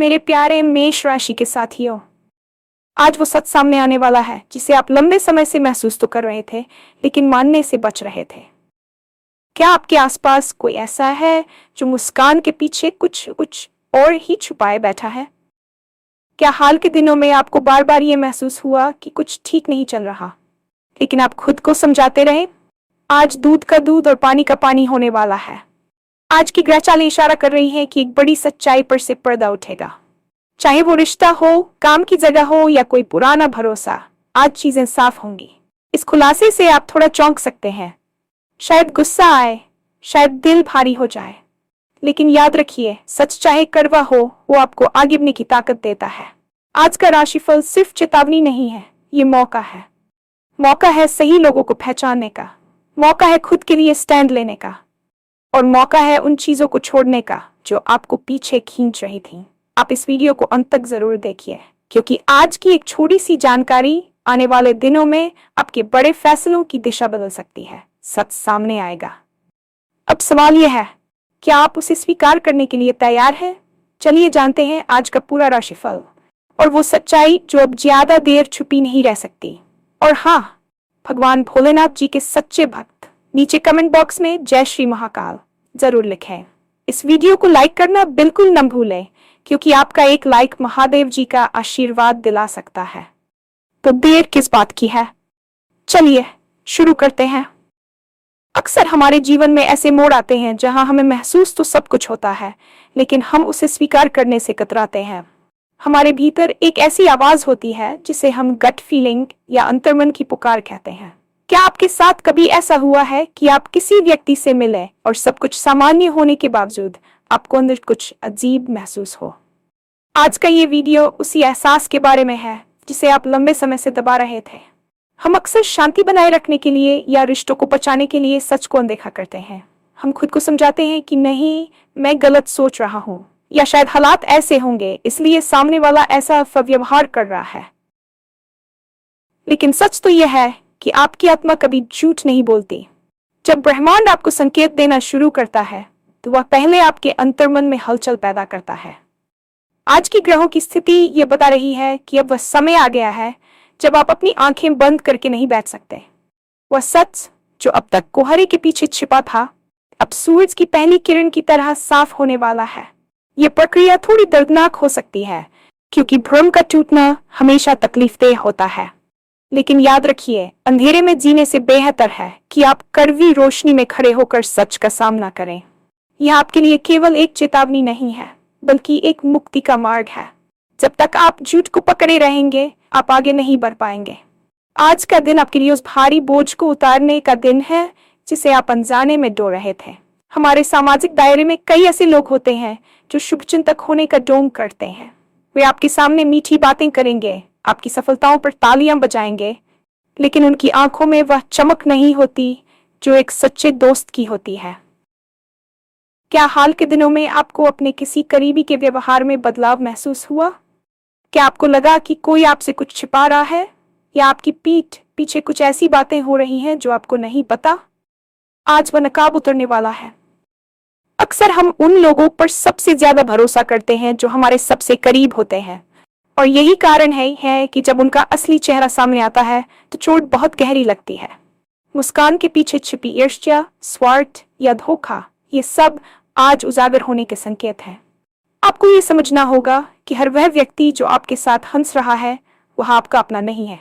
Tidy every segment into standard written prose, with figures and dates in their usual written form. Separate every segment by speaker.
Speaker 1: मेरे प्यारे मेष राशि के साथियों, आज वो सच सामने आने वाला है जिसे आप लंबे समय से महसूस तो कर रहे थे, लेकिन मानने से बच रहे थे। क्या आपके आसपास कोई ऐसा है जो मुस्कान के पीछे कुछ कुछ और ही छुपाए बैठा है? क्या हाल के दिनों में आपको बार बार ये महसूस हुआ कि कुछ ठीक नहीं चल रहा, लेकिन आप खुद को समझाते रहे? आज दूध का दूध और पानी का पानी होने वाला है। आज की ग्रह चालें इशारा कर रही हैं कि एक बड़ी सच्चाई पर से पर्दा उठेगा। चाहे वो रिश्ता हो, काम की जगह हो या कोई पुराना भरोसा, आज चीजें साफ होंगी। इस खुलासे से आप थोड़ा चौंक सकते हैं, शायद गुस्सा आए, शायद दिल भारी हो जाए, लेकिन याद रखिए, सच चाहे कड़वा हो, वो आपको आगे बढ़ने की ताकत देता है। आज का राशिफल सिर्फ चेतावनी नहीं है, ये मौका है। मौका है सही लोगों को पहचानने का, मौका है खुद के लिए स्टैंड लेने का, और मौका है उन चीजों को छोड़ने का जो आपको पीछे खींच रही थी। आप इस वीडियो को अंत तक जरूर देखिए, क्योंकि आज की एक छोटी सी जानकारी आने वाले दिनों में आपके बड़े फैसलों की दिशा बदल सकती है। सच सामने आएगा। अब सवाल यह है, क्या आप उसे स्वीकार करने के लिए तैयार हैं? चलिए जानते हैं आज का पूरा राशिफल और वो सच्चाई जो अब ज्यादा देर छुपी नहीं रह सकती। और हाँ, भगवान भोलेनाथ जी के सच्चे भक्त नीचे कमेंट बॉक्स में जय श्री महाकाल जरूर लिखें। इस वीडियो को लाइक करना बिल्कुल न भूलें, क्योंकि आपका एक लाइक महादेव जी का आशीर्वाद दिला सकता है। तो देर किस बात की है, चलिए शुरू करते हैं। अक्सर हमारे जीवन में ऐसे मोड़ आते हैं जहां हमें महसूस तो सब कुछ होता है, लेकिन हम उसे स्वीकार करने से कतराते हैं। हमारे भीतर एक ऐसी आवाज होती है जिसे हम गट फीलिंग या अंतर्मन की पुकार कहते हैं। क्या आपके साथ कभी ऐसा हुआ है कि आप किसी व्यक्ति से मिले और सब कुछ सामान्य होने के बावजूद आपको अंदर कुछ अजीब महसूस हो? आज का ये वीडियो उसी एहसास के बारे में है जिसे आप लंबे समय से दबा रहे थे। हम अक्सर शांति बनाए रखने के लिए या रिश्तों को बचाने के लिए सच को अनदेखा करते हैं। हम खुद को समझाते हैं कि नहीं, मैं गलत सोच रहा हूँ, या शायद हालात ऐसे होंगे इसलिए सामने वाला ऐसा व्यवहार कर रहा है। लेकिन सच तो यह है कि आपकी आत्मा कभी झूठ नहीं बोलती। जब ब्रह्मांड आपको संकेत देना शुरू करता है, तो वह पहले आपके अंतर्मन में हलचल पैदा करता है। आज की ग्रहों की स्थिति ये बता रही है कि अब वह समय आ गया है जब आप अपनी आंखें बंद करके नहीं बैठ सकते। वह सच जो अब तक कोहरे के पीछे छिपा था, अब सूरज की पहली किरण की तरह साफ होने वाला है। यह प्रक्रिया थोड़ी दर्दनाक हो सकती है, क्योंकि भ्रम का टूटना हमेशा तकलीफदेह होता है। लेकिन याद रखिए, अंधेरे में जीने से बेहतर है कि आप कड़वी रोशनी में खड़े होकर सच का सामना करें। यह आपके लिए केवल एक चेतावनी नहीं है, बल्कि एक मुक्ति का मार्ग है। जब तक आप झूठ को पकड़े रहेंगे, आप आगे नहीं बढ़ पाएंगे। आज का दिन आपके लिए उस भारी बोझ को उतारने का दिन है जिसे आप अनजाने में डो रहे थे। हमारे सामाजिक दायरे में कई ऐसे लोग होते हैं जो शुभचिंतक होने का ढोंग करते हैं। वे आपके सामने मीठी बातें करेंगे, आपकी सफलताओं पर तालियां बजाएंगे, लेकिन उनकी आंखों में वह चमक नहीं होती जो एक सच्चे दोस्त की होती है। क्या हाल के दिनों में आपको अपने किसी करीबी के व्यवहार में बदलाव महसूस हुआ? क्या आपको लगा कि कोई आपसे कुछ छिपा रहा है, या आपकी पीठ पीछे कुछ ऐसी बातें हो रही हैं जो आपको नहीं पता? आज वह नकाब उतरने वाला है। अक्सर हम उन लोगों पर सबसे ज्यादा भरोसा करते हैं जो हमारे सबसे करीब होते हैं, और यही कारण है कि जब उनका असली चेहरा सामने आता है तो चोट बहुत गहरी लगती है। मुस्कान के पीछे छिपी ईर्ष्या, स्वार्थ या धोखा, ये सब आज उजागर होने के संकेत हैं। आपको ये समझना होगा कि हर वह व्यक्ति जो आपके साथ हंस रहा है, वह आपका अपना नहीं है।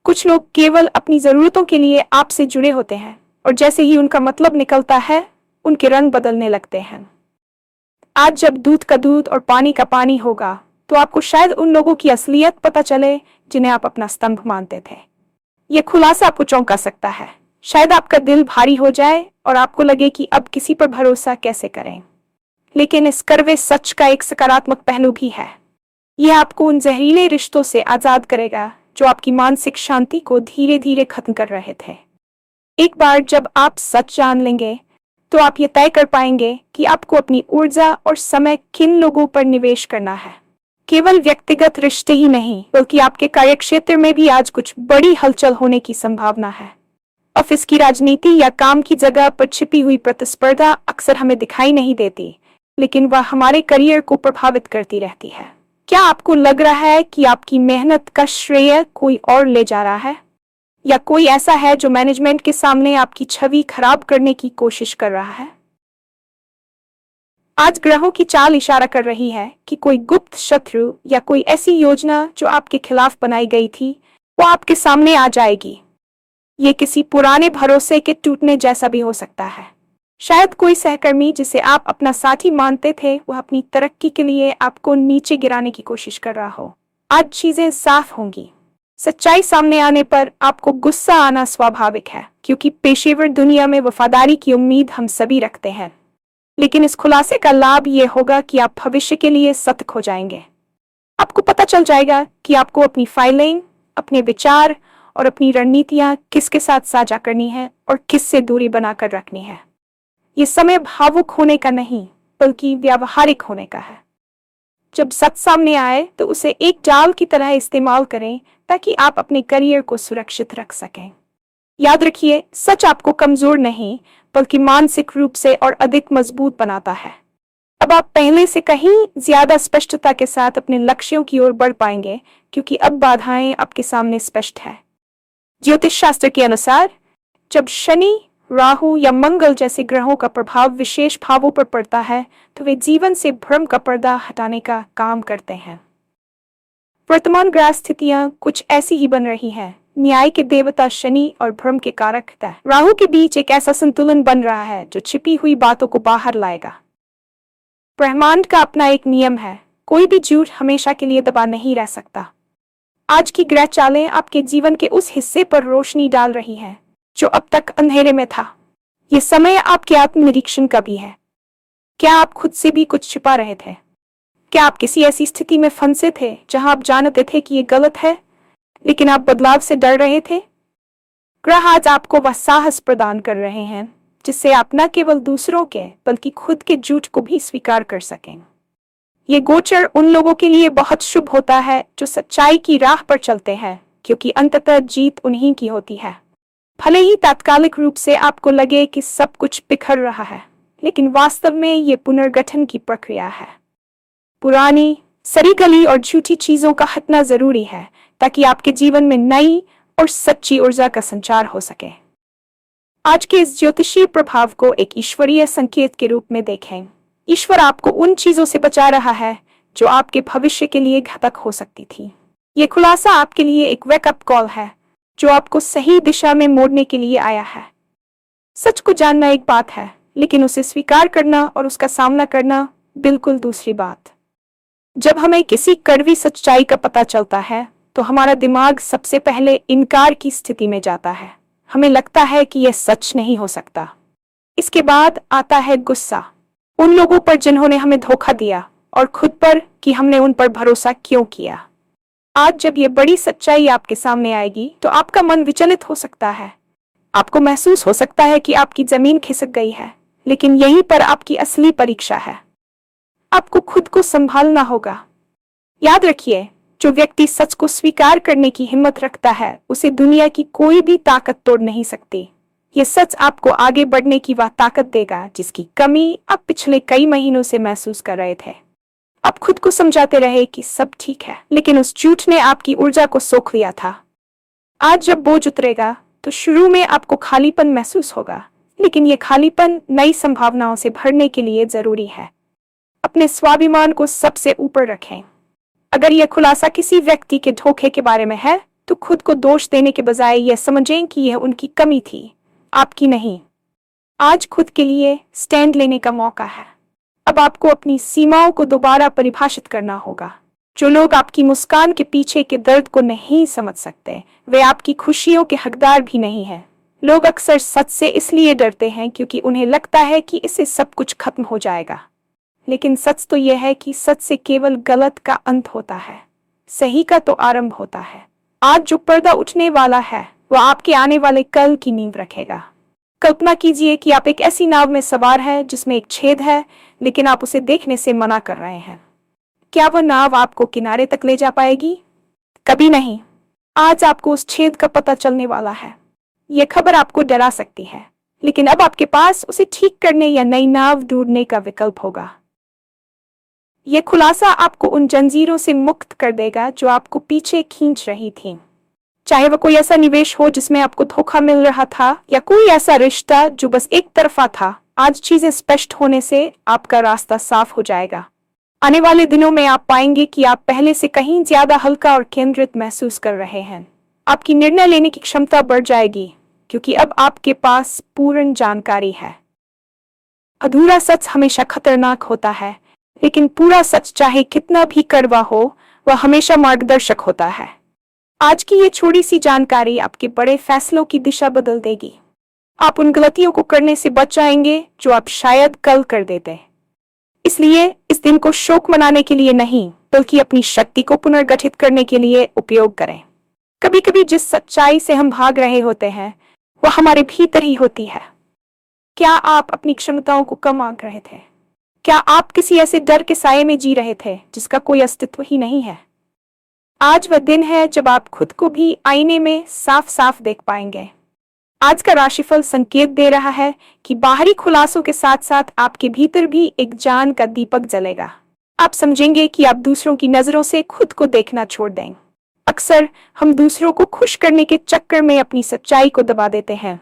Speaker 1: कुछ लोग केवल अपनी जरूरतों के लिए आपसे जुड़े होते हैं, और जैसे ही उनका मतलब निकलता है, उनके रंग बदलने लगते हैं। आज जब दूध का दूध और पानी का पानी होगा, तो आपको शायद उन लोगों की असलियत पता चले जिन्हें आप अपना स्तंभ मानते थे। यह खुलासा आपको चौंका सकता है। शायद आपका दिल भारी हो जाए और आपको लगे कि अब किसी पर भरोसा कैसे करें। लेकिन इस कड़वे सच का एक सकारात्मक पहलू भी है। यह आपको उन जहरीले रिश्तों से आजाद करेगा जो आपकी मानसिक शांति को धीरे धीरे खत्म कर रहे थे। एक बार जब आप सच जान लेंगे, तो आप ये तय कर पाएंगे कि आपको अपनी ऊर्जा और समय किन लोगों पर निवेश करना है। केवल व्यक्तिगत रिश्ते ही नहीं, बल्कि आपके कार्यक्षेत्र में भी आज कुछ बड़ी हलचल होने की संभावना है। ऑफिस की राजनीति या काम की जगह पर छिपी हुई प्रतिस्पर्धा अक्सर हमें दिखाई नहीं देती, लेकिन वह हमारे करियर को प्रभावित करती रहती है। क्या आपको लग रहा है कि आपकी मेहनत का श्रेय कोई और ले जा रहा है, या कोई ऐसा है जो मैनेजमेंट के सामने आपकी छवि खराब करने की कोशिश कर रहा है? आज ग्रहों की चाल इशारा कर रही है कि कोई गुप्त शत्रु या कोई ऐसी योजना जो आपके खिलाफ बनाई गई थी, वो आपके सामने आ जाएगी। ये किसी पुराने भरोसे के टूटने जैसा भी हो सकता है। शायद कोई सहकर्मी जिसे आप अपना साथी मानते थे, वह अपनी तरक्की के लिए आपको नीचे गिराने की कोशिश कर रहा हो। आज चीजें साफ होंगी। सच्चाई सामने आने पर आपको गुस्सा आना स्वाभाविक है, क्योंकि पेशेवर दुनिया में वफादारी की उम्मीद हम सभी रखते हैं। लेकिन इस खुलासे का लाभ ये होगा कि आप भविष्य के लिए सतर्क हो जाएंगे। आपको पता चल जाएगा कि आपको अपनी फाइलिंग, अपने विचार और अपनी रणनीतियां किसके साथ साझा करनी है और किससे दूरी बनाकर रखनी है। ये समय भावुक होने का नहीं, बल्कि व्यावहारिक होने का है। जब सच सामने आए तो उसे एक जाल की तरह इस्तेमाल करें, ताकि आप अपने करियर को सुरक्षित रख सकें। याद रखिए, सच आपको कमजोर नहीं, बल्कि मानसिक रूप से और अधिक मजबूत बनाता है। अब आप पहले से कहीं ज्यादा स्पष्टता के साथ अपने लक्ष्यों की ओर बढ़ पाएंगे, क्योंकि अब बाधाएं आपके सामने स्पष्ट है। ज्योतिष शास्त्र के अनुसार जब शनि, राहु या मंगल जैसे ग्रहों का प्रभाव विशेष भावों पर पड़ता है, तो वे जीवन से भ्रम का पर्दा हटाने का काम करते हैं। वर्तमान ग्रह स्थितियां कुछ ऐसी ही बन रही हैं। न्याय के देवता शनि और भ्रम के कारक राहु के बीच एक ऐसा संतुलन बन रहा है जो छिपी हुई बातों को बाहर लाएगा। ब्रह्मांड का अपना एक नियम है, कोई भी झूठ हमेशा के लिए दबा नहीं रह सकता। आज की ग्रह चालें आपके जीवन के उस हिस्से पर रोशनी डाल रही हैं जो अब तक अंधेरे में था। ये समय आपके आत्मनिरीक्षण का भी है। क्या आप खुद से भी कुछ छिपा रहे थे? क्या आप किसी ऐसी स्थिति में फंसे थे जहां आप जानते थे कि ये गलत है, लेकिन आप बदलाव से डर रहे थे? ग्रह आज आपको वह साहस प्रदान कर रहे हैं जिससे आप न केवल दूसरों के बल्कि खुद के झूठ को भी स्वीकार कर सकें। ये गोचर उन लोगों के लिए बहुत शुभ होता है जो सच्चाई की राह पर चलते हैं, क्योंकि अंततः जीत उन्हीं की होती है। भले ही तात्कालिक रूप से आपको लगे कि सब कुछ बिखर रहा है, लेकिन वास्तव में ये पुनर्गठन की प्रक्रिया है। पुरानी, सड़ी गली और झूठी चीजों का हटना जरूरी है, ताकि आपके जीवन में नई और सच्ची ऊर्जा का संचार हो सके। आज के इस ज्योतिषीय प्रभाव को एक ईश्वरीय संकेत के रूप में देखें। ईश्वर आपको उन चीजों से बचा रहा है जो आपके भविष्य के लिए घातक हो सकती थी। ये खुलासा आपके लिए एक वेकअप कॉल है जो आपको सही दिशा में मोड़ने के लिए आया है। सच को जानना एक बात है, लेकिन उसे स्वीकार करना और उसका सामना करना बिल्कुल दूसरी बात। जब हमें किसी कड़वी सच्चाई का पता चलता है, तो हमारा दिमाग सबसे पहले इनकार की स्थिति में जाता है। हमें लगता है कि यह सच नहीं हो सकता। इसके बाद आता है गुस्सा, उन लोगों पर जिन्होंने हमें धोखा दिया, और खुद पर कि हमने उन पर भरोसा क्यों किया। आज जब ये बड़ी सच्चाई आपके सामने आएगी, तो आपका मन विचलित हो सकता है। आपको महसूस हो सकता है कि आपकी जमीन खिसक गई है, लेकिन यहीं पर आपकी असली परीक्षा है। आपको खुद को संभालना होगा। याद रखिए, जो व्यक्ति सच को स्वीकार करने की हिम्मत रखता है, उसे दुनिया की कोई भी ताकत तोड़ नहीं सकती। ये सच आपको आगे बढ़ने की वह ताकत देगा जिसकी कमी आप पिछले कई महीनों से महसूस कर रहे थे। आप खुद को समझाते रहे कि सब ठीक है, लेकिन उस झूठ ने आपकी ऊर्जा को सोख लिया था। आज जब बोझ उतरेगा, तो शुरू में आपको खालीपन महसूस होगा, लेकिन ये खालीपन नई संभावनाओं से भरने के लिए जरूरी है। अपने स्वाभिमान को सबसे ऊपर रखें। अगर यह खुलासा किसी व्यक्ति के धोखे के बारे में है, तो खुद को दोष देने के बजाय यह समझें कि यह उनकी कमी थी, आपकी नहीं। आज खुद के लिए स्टैंड लेने का मौका है। अब आपको अपनी सीमाओं को दोबारा परिभाषित करना होगा। जो लोग आपकी मुस्कान के पीछे के दर्द को नहीं समझ सकते, वे आपकी खुशियों के हकदार भी नहीं हैं। लोग अक्सर सच से इसलिए डरते हैं क्योंकि उन्हें लगता है कि इससे सब कुछ खत्म हो जाएगा। लेकिन सच तो यह है कि सच से केवल गलत का अंत होता है, सही का तो आरंभ होता है। आज जो पर्दा उठने वाला है, वह आपके आने वाले कल की नींव रखेगा। कल्पना कीजिए कि आप एक ऐसी नाव में सवार हैं जिसमें एक छेद है, लेकिन आप उसे देखने से मना कर रहे हैं। क्या वह नाव आपको किनारे तक ले जा पाएगी? कभी नहीं। आज आपको उस छेद का पता चलने वाला है। यह खबर आपको डरा सकती है, लेकिन अब आपके पास उसे ठीक करने या नई नाव ढूंढने का विकल्प होगा। ये खुलासा आपको उन जंजीरों से मुक्त कर देगा जो आपको पीछे खींच रही थी। चाहे वह कोई ऐसा निवेश हो जिसमें आपको धोखा मिल रहा था या कोई ऐसा रिश्ता जो बस एक तरफा था, आज चीजें स्पष्ट होने से आपका रास्ता साफ हो जाएगा। आने वाले दिनों में आप पाएंगे कि आप पहले से कहीं ज्यादा हल्का और केंद्रित महसूस कर रहे हैं। आपकी निर्णय लेने की क्षमता बढ़ जाएगी क्योंकि अब आपके पास पूर्ण जानकारी है। अधूरा सच हमेशा खतरनाक होता है, लेकिन पूरा सच चाहे कितना भी कड़वा हो, वह हमेशा मार्गदर्शक होता है। आज की ये छोटी सी जानकारी आपके बड़े फैसलों की दिशा बदल देगी। आप उन गलतियों को करने से बच जाएंगे जो आप शायद कल कर देते। इसलिए इस दिन को शोक मनाने के लिए नहीं, बल्कि अपनी शक्ति को पुनर्गठित करने के लिए उपयोग करें। कभी कभी जिस सच्चाई से हम भाग रहे होते हैं, वह हमारे भीतर ही होती है। क्या आप अपनी क्षमताओं को कम आंक रहे थे? क्या आप किसी ऐसे डर के साये में जी रहे थे जिसका कोई अस्तित्व ही नहीं है? आज वह दिन है जब आप खुद को भी आईने में साफ साफ देख पाएंगे। आज का राशिफल संकेत दे रहा है कि बाहरी खुलासों के साथ साथ आपके भीतर भी एक जान का दीपक जलेगा। आप समझेंगे कि आप दूसरों की नजरों से खुद को देखना छोड़ दें। अक्सर हम दूसरों को खुश करने के चक्कर में अपनी सच्चाई को दबा देते हैं।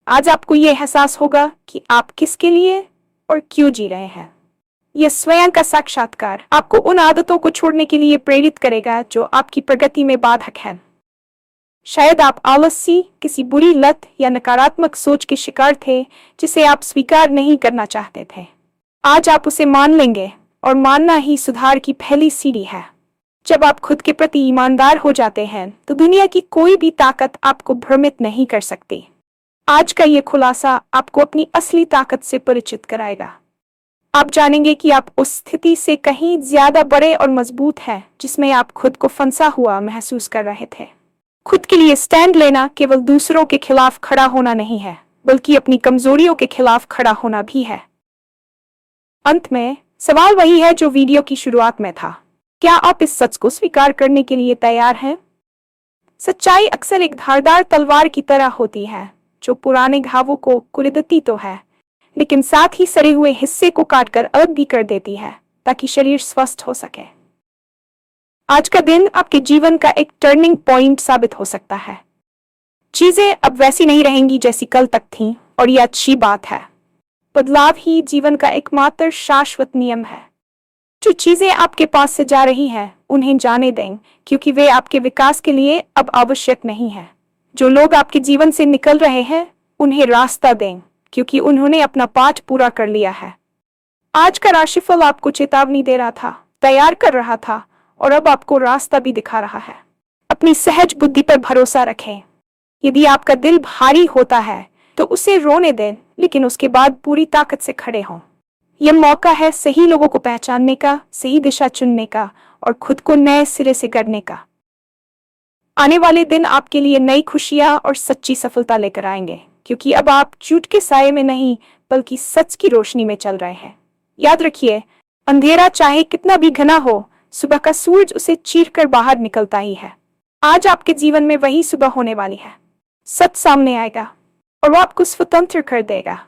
Speaker 1: आज आपको यह एहसास होगा कि आप किसके लिए और क्यों जी रहे हैं। यह स्वयं का साक्षात्कार आपको उन आदतों को छोड़ने के लिए प्रेरित करेगा जो आपकी प्रगति में बाधक हैं। शायद आप आलसी, किसी बुरी लत या नकारात्मक सोच के शिकार थे जिसे आप स्वीकार नहीं करना चाहते थे। आज आप उसे मान लेंगे, और मानना ही सुधार की पहली सीढ़ी है। जब आप खुद के प्रति ईमानदार हो जाते हैं तो दुनिया की कोई भी ताकत आपको भ्रमित नहीं कर सकती। आज का ये खुलासा आपको अपनी असली ताकत से परिचित कराएगा। आप जानेंगे कि आप उस स्थिति से कहीं ज्यादा बड़े और मजबूत हैं जिसमें आप खुद को फंसा हुआ महसूस कर रहे थे। खुद के लिए स्टैंड लेना केवल दूसरों के खिलाफ खड़ा होना नहीं है, बल्कि अपनी कमजोरियों के खिलाफ खड़ा होना भी है। अंत में सवाल वही है जो वीडियो की शुरुआत में था। क्या आप इस सच को स्वीकार करने के लिए तैयार हैं? सच्चाई अक्सर एक धारदार तलवार की तरह होती है जो पुराने घावों को कुरेदती तो है, लेकिन साथ ही सड़े हुए हिस्से को काटकर अलग भी कर देती है ताकि शरीर स्वस्थ हो सके। आज का दिन आपके जीवन का एक टर्निंग पॉइंट साबित हो सकता है। चीजें अब वैसी नहीं रहेंगी जैसी कल तक थीं, और यह अच्छी बात है। बदलाव ही जीवन का एकमात्र शाश्वत नियम है। जो चीजें आपके पास से जा रही हैं, उन्हें जाने दें, क्योंकि वे आपके विकास के लिए अब आवश्यक नहीं है। जो लोग आपके जीवन से निकल रहे हैं, उन्हें रास्ता दें, क्योंकि उन्होंने अपना पाठ पूरा कर लिया है। आज का राशिफल आपको चेतावनी दे रहा था, तैयार कर रहा था, और अब आपको रास्ता भी दिखा रहा है। अपनी सहज बुद्धि पर भरोसा रखें। यदि आपका दिल भारी होता है तो उसे रोने दें, लेकिन उसके बाद पूरी ताकत से खड़े हों। यह मौका है सही लोगों को पहचानने का, सही दिशा चुनने का, और खुद को नए सिरे से गढ़ने का। आने वाले दिन आपके लिए नई खुशियां और सच्ची सफलता लेकर आएंगे, क्योंकि अब आप झूठ के साये में नहीं, बल्कि सच की रोशनी में चल रहे हैं। याद रखिए, अंधेरा चाहे कितना भी घना हो, सुबह का सूरज उसे चीरकर बाहर निकलता ही है। आज आपके जीवन में वही सुबह होने वाली है। सच सामने आएगा और वो आपको स्वतंत्र कर देगा।